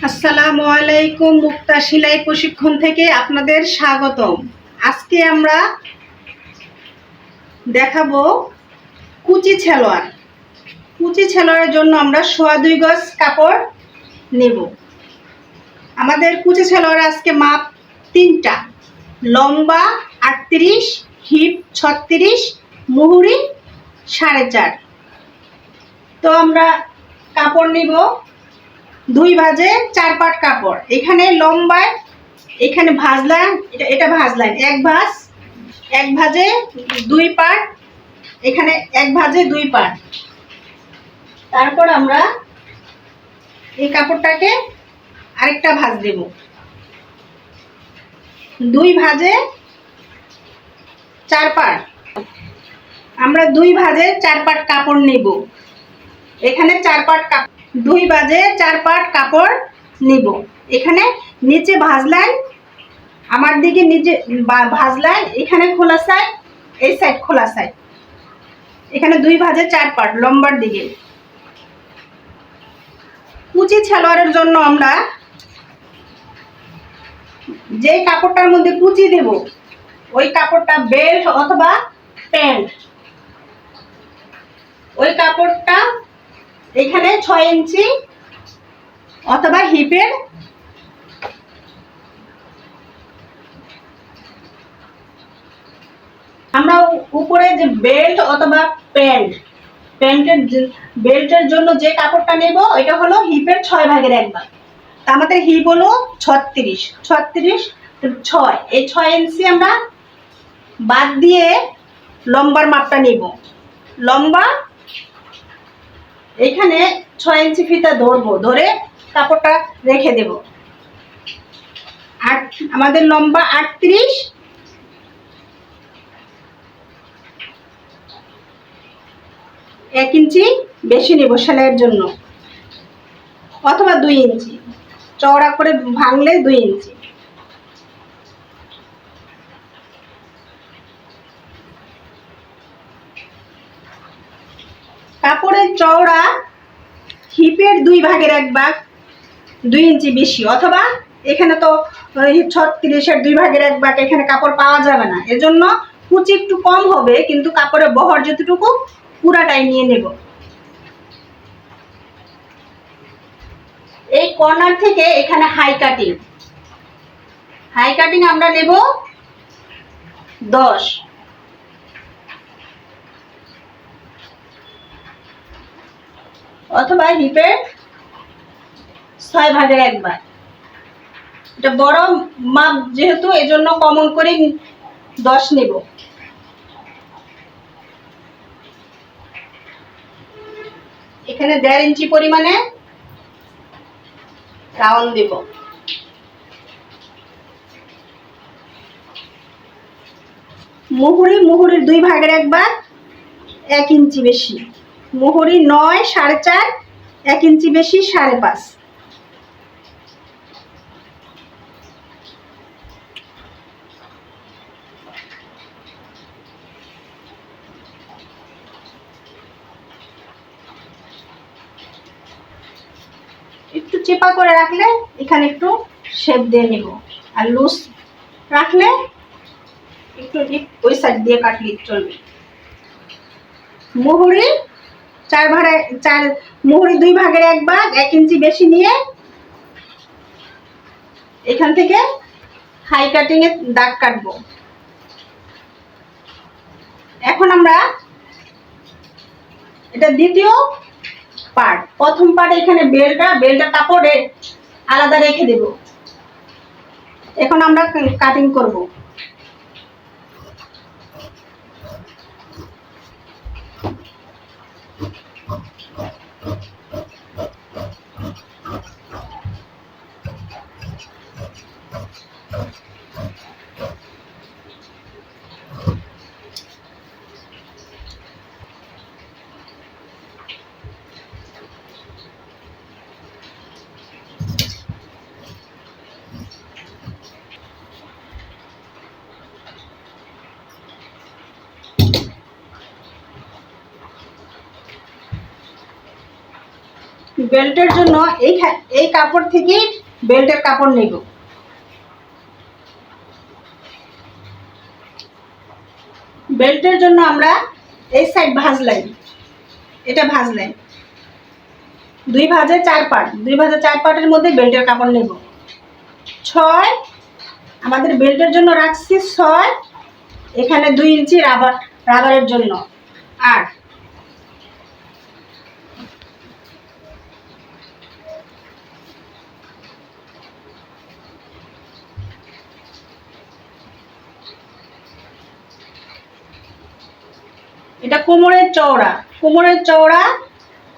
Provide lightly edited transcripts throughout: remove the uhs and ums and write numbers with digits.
আসসালামু আলাইকুম। মুক্তা সেলাই প্রশিক্ষণ থেকে আপনাদের স্বাগতম। আজকে আমরা দেখাবো কুচি সালোয়ার। কুচি সালোয়ারের জন্য আমরা 2.25 গজ কাপড় নেব। আমাদের কুচি সালোয়ার আজকে মাপ 3টা, লম্বা 38, হিপ 36, মুহুরি 4.5। তো আমরা কাপড় নিব 2 ভাঁজে 4 পাট কাপড়। এখানে লম্বায় এখানে ভাঁজ লাইন, এটা ভাঁজ লাইন, এক ভাঁজে 2 পাট, এখানে 1 ভাঁজে 2 পাট। তারপর আমরা এই কাপড়টাকে আরেকটা ভাঁজ দেব। 2 ভাঁজে 4 পাট, আমরা 2 ভাঁজে 4 পাট কাপড় নেব। এখানে 4 পাট কাপড়, 2 ভাঁজে 4 পাট কাপড় নিব। এখানে নিচে ভাঁজ লাইন, আমার দিকে নিচে ভাঁজ লাইন, এখানে খোলা সাইড, এই সাইড খোলা সাইড। এখানে 2 ভাঁজে 4 পাট লম্বার দিকে। কুচি সালোয়ারের জন্য আমরা যে কাপড়টার মধ্যে কুচি দেব ওই কাপড়টা বেল্ট অথবা প্যান্ট, ওই কাপড়টা এখানে 6 ইঞ্চি অথবা হিপের আমরা উপরে যে বেল্ট অথবা বেল্টের জন্য যে কাপড়টা নেব এটা হলো হিপের 6 ভাগের 1 ভাগ। আমাদের হিপ হলো 36, 6 এই 6 ইঞ্চি আমরা বাদ দিয়ে লম্বার মাপটা নেব। লম্বা এখানে 6 ইঞ্চি ফিতা ধরবো, ধরে কাপড়টা রেখে দেব। আমাদের লম্বা 38, 1 ইঞ্চি বেশি নেব সেলাইয়ের জন্য, অথবা 2 ইঞ্চি চওড়া করে ভাঙলে 2 ইঞ্চি। কাপড়ের চওড়া হিপের 2 ভাগের 1 ভাগ, 2 ইঞ্চি বেশি, অথবা এখানে তো 36-এর 2 ভাগের 1 ভাগ, এখানে কাপড় পাওয়া যাবে না। এজন্য কুচি একটু কম হবে, কিন্তু কাপড়ের বহর যতটুকু পুরাটাই নিয়ে নেব। এই কর্নার থেকে এখানে হাই কাটিং আমরা নেব 10, অথবা হিপের 6 ভাগের 1 ভাগ। এটা বড় মাপ যেহেতু এজন্য কমন করে 10 নেব। এখানে 1.5 ইঞ্চি পরিমাণে রাউন্ড দেব। মুহুরির 2 ভাগের 1 ভাগ, 1 ইঞ্চি বেশি। মুহুরি 9, 4.5, 1 ইঞ্চি বেশি 5.5। একটু চেপা করে রাখলে এখানে একটু শেপ দিয়ে নেব, আর লুজ রাখলে একটু ওই সাইড দিয়ে কাটলে চলবে। মুহুরি 2 ভাগের 1 ভাগ, 1 ইঞ্চি বেশি নিয়ে এখান থেকে হাই কাটিং এর দাগ কাটবো। এখন আমরা এটা দ্বিতীয় পার্ট। প্রথম পার্ট এখানে বেল্টটা কাপড়ে আলাদা রেখে দেব। এখন আমরা কাটিং করব। বেল্টের জন্য এই কাপড় থেকে বেল্টের কাপড় নেব। বেল্টের জন্য আমরা এই সাইড ভাঁজ লাইন, এটা ভাঁজ লাইন, 2 ভাঁজে 4 পার্ট, 2 ভাঁজে 4 পার্টের মধ্যে বেল্টের কাপড় নেব। 6 আমাদের বেল্টের জন্য রাখছি 6, এখানে 2 ইঞ্চি রাবারের জন্য 8। এটা কোমরের চওড়া, কোমরের চওড়া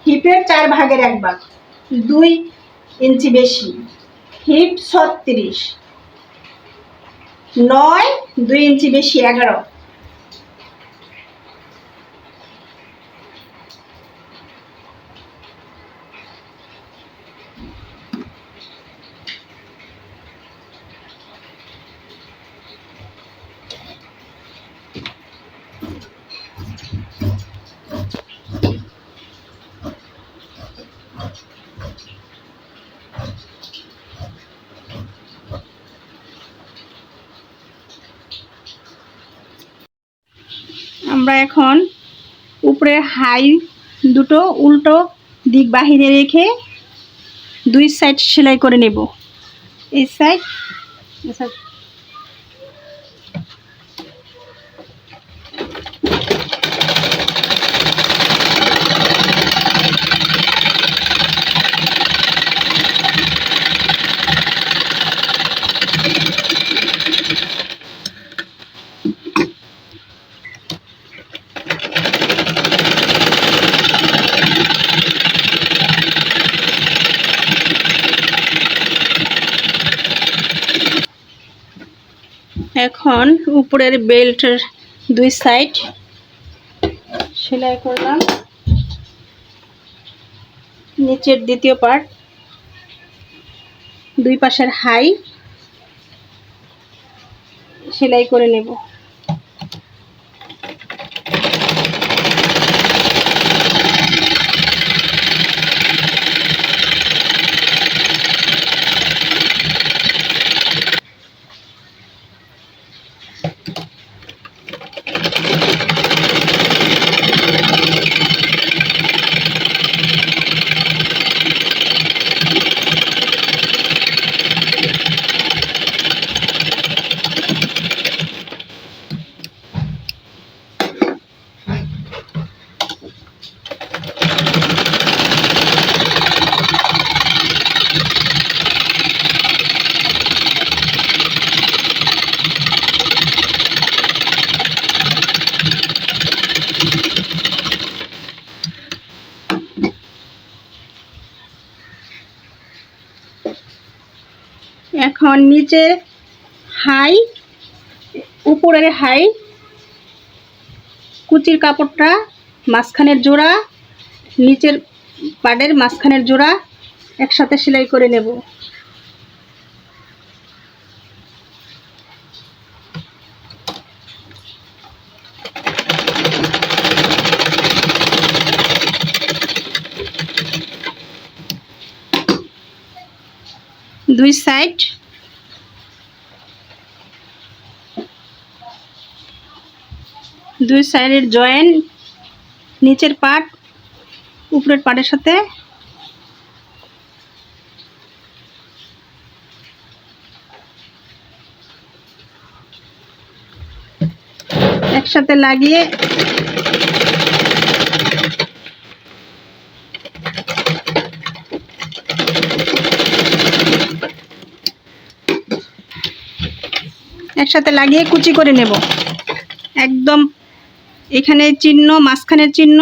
হিপের 4 ভাগের 1 ভাগ, 2 ইঞ্চি বেশি। হিপ 36, 9 2 ইঞ্চি বেশি 11। আমরা এখন উপরে হাই দুটো উল্টো দিক বাহিরে রেখে 2 সাইড সেলাই করে নেব। এই সাইড, এই সাইড। এখন উপরের বেল্টের 2 সাইড সেলাই করলাম। নিচের দ্বিতীয় পার্ট 2 পাশের হাই সেলাই করে নেব। এখন নিচের হাই উপরের হাই কুচির কাপড়টা মাঝখানের জোড়া, নিচের পাড়ের মাঝখানের জোড়া একসাথে সেলাই করে নেব। দুই সাইড দুই সাইডের জয়েন্ট নিচের পার্ট উপরের পার্টের সাথে একসাথে লাগিয়ে কুচি করে নেব। একদম এখানে চিহ্ন, মাঝখানের চিহ্ন,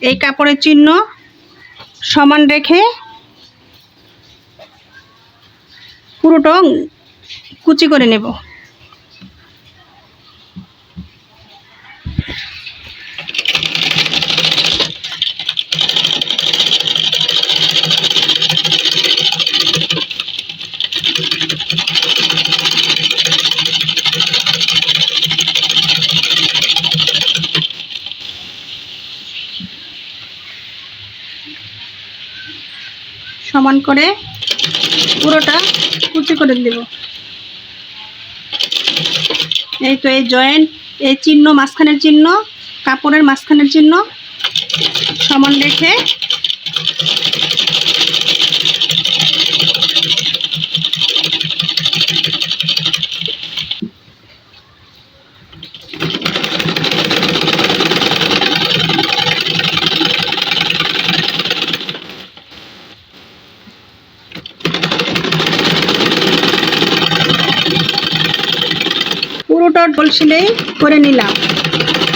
এই কাপড়ের চিহ্ন সমান রেখে পুরোটা কুচি করে নেব। সমান করে পুরোটা কুচি করে দেব। এই তো এই জয়েন্ট, এই চিহ্ন, মাঝখানের চিহ্ন, কাপড়ের মাঝখানের চিহ্ন সমান রেখে পুরোটা ডবল সেলাই করে নিলাম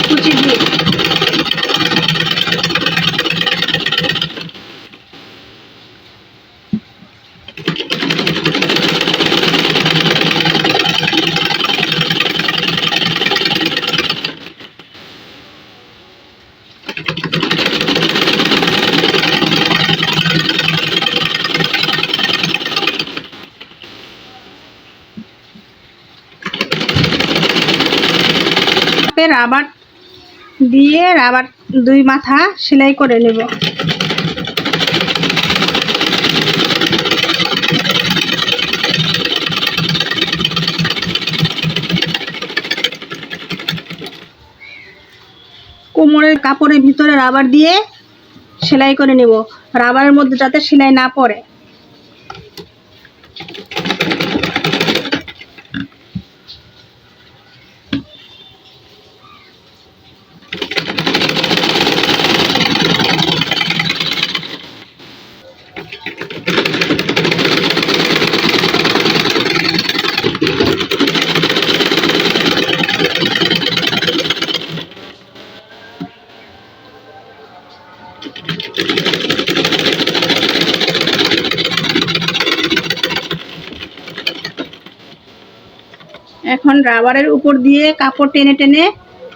কুচি দিয়ে। রাবার দিয়ে রাবার দুই মাথা সেলাই করে নেব। কোমরের কাপড়ের ভিতরে রাবার দিয়ে সেলাই করে নেব, রাবারের মধ্যে যাতে সেলাই না পড়ে। এখন রাবারের উপর দিয়ে কাপড় টেনে টেনে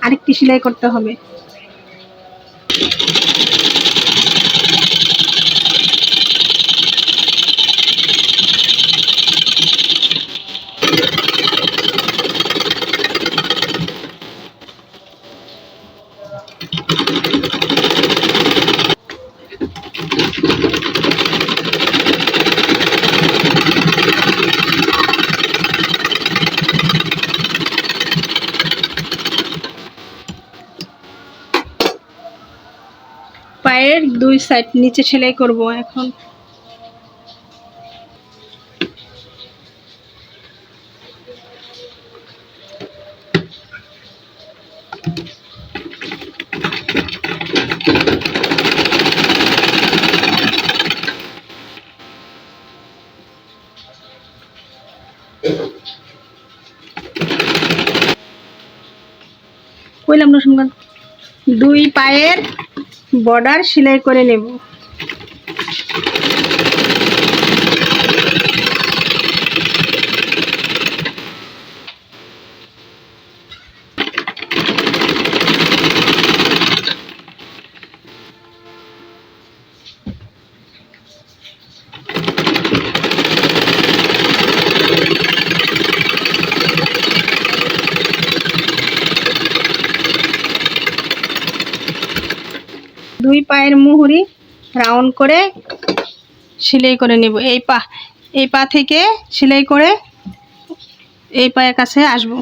আরেকটি সেলাই করতে হবে। পায়ের দুই সাইড নিচে সেলাই করব এখন। কইলাম না শুনবেন, দুই পায়ের বর্ডার সেলাই করে নেব। দুই পায়ের মুহুরি রাউন্ড করে সেলাই করে নেব। এই পা থেকে সেলাই করে এই পায়ের কাছে আসব।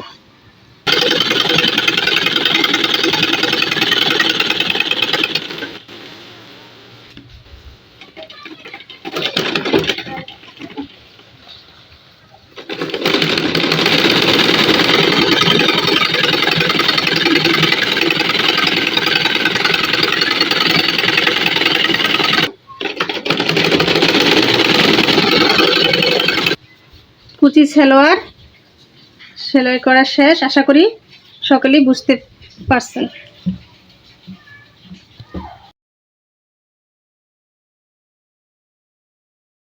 কুচি সালোয়ার সেলাই করা শেষ। আশা করি সকলেই বুঝতে পারছেন।